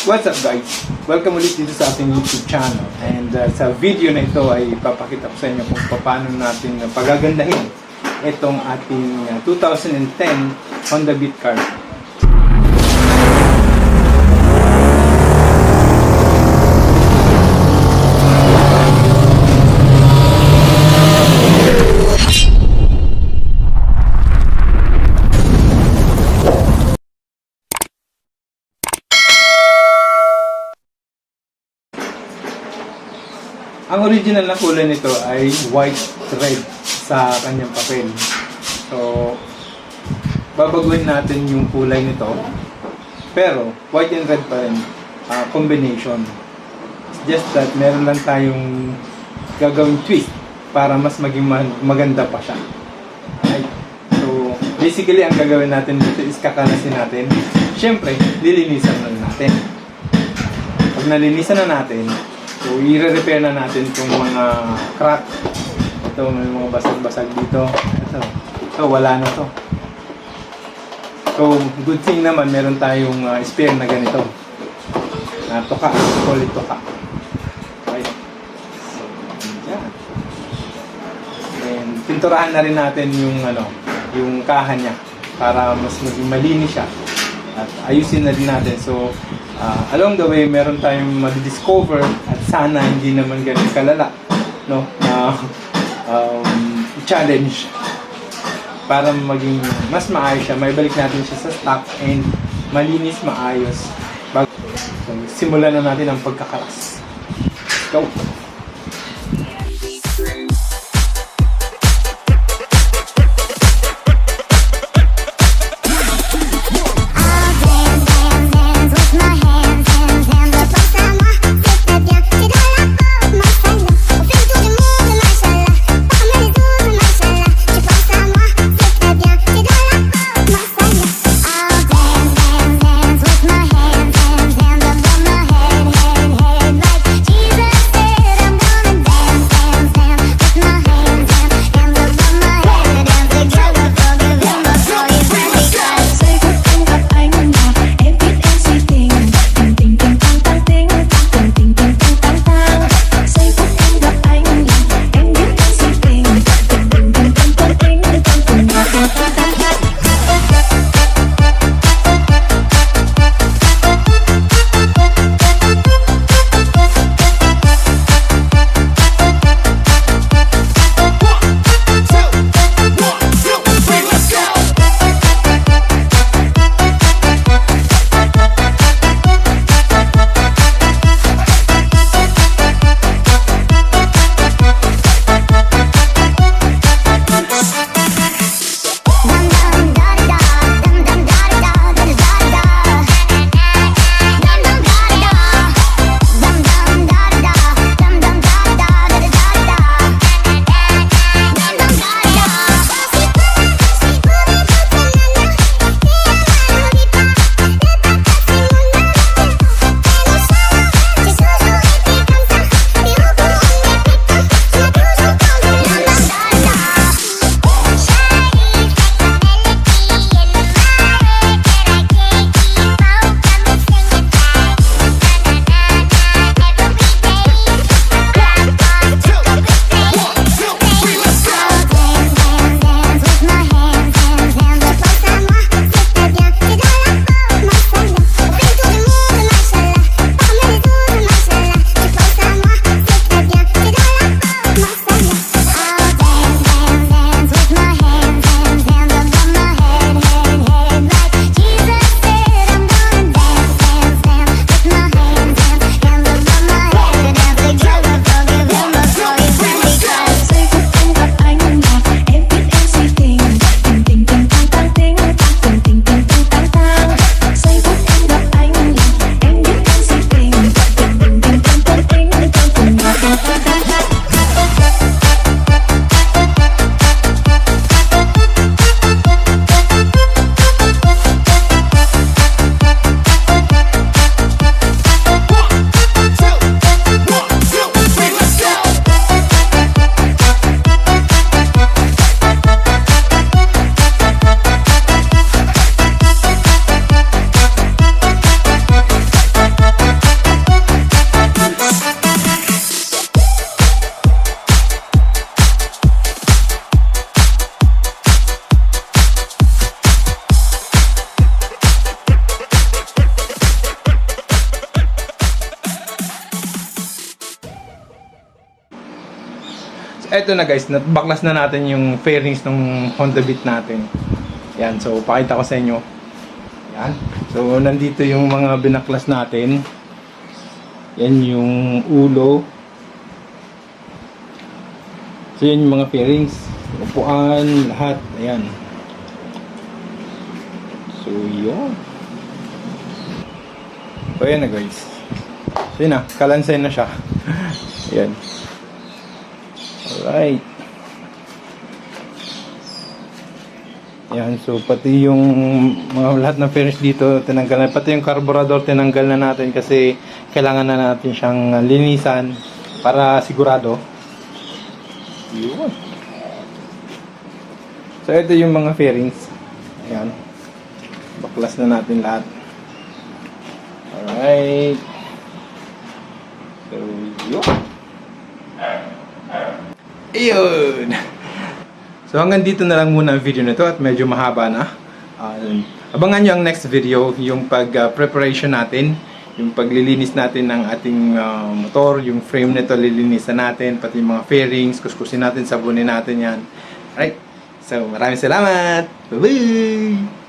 What's up guys? Welcome ulit dito sa ating YouTube channel. And sa video na ito ay ipapakita ko sa inyo kung paano natin pagagandahin itong ating 2010 Honda Beat car. Ang original na kulay nito ay white red sa kanyang papel. So, babaguhin natin yung kulay nito. Pero, white and red pa rin. Combination. It's just that meron lang tayong gagawing twist para mas maging maganda pa siya. Right? So, basically, ang gagawin natin dito is kakalasin natin. Siyempre, lilinisan na natin. Pag nalinisan na natin, so, i-repair na natin itong mga crack. Ito, may mga basag-basag dito. Ito, wala na to. So, good thing naman, meron tayong spare na ganito. Tuka, solid tuka. Okay. So, yan. And, pinturahan na rin natin yung kahan niya para mas maging malinis siya. At ayusin na rin natin. So, along the way, meron tayong madidiscover at sana hindi naman ganun kalala, no? Challenge para maging mas maayos siya. May balik natin siya sa stock and malinis, maayos. So, simulan na natin ang pagkakalas. Go! eto na guys, baklas na natin yung fairings ng Honda Beat natin. Yan, so pakita ko sa inyo. Yan. So nandito yung mga binaklas natin. Yan yung ulo. So yan yung mga fairings, upuan, lahat. Ayan. So yun. So yan na guys. So yun na, kalansay na siya. Ayan. Alright. Ayan, so pati yung mga lahat ng fairings dito tinanggal na. Pati yung carburetor tinanggal na natin kasi kailangan na natin siyang linisan para sigurado. Yun. So ito yung mga fairings. Ayan. Baklas na natin lahat. Alright. So yun. Ayun. So hanggang dito na lang muna ang video nito at medyo mahaba na. Abangan nyo ang next video, yung pag-preparation natin, yung paglilinis natin ng ating motor, yung frame nito lilinisan natin, pati yung mga fairings, kuskusin natin, sabunin natin yan. Alright, so maraming salamat! Bye-bye!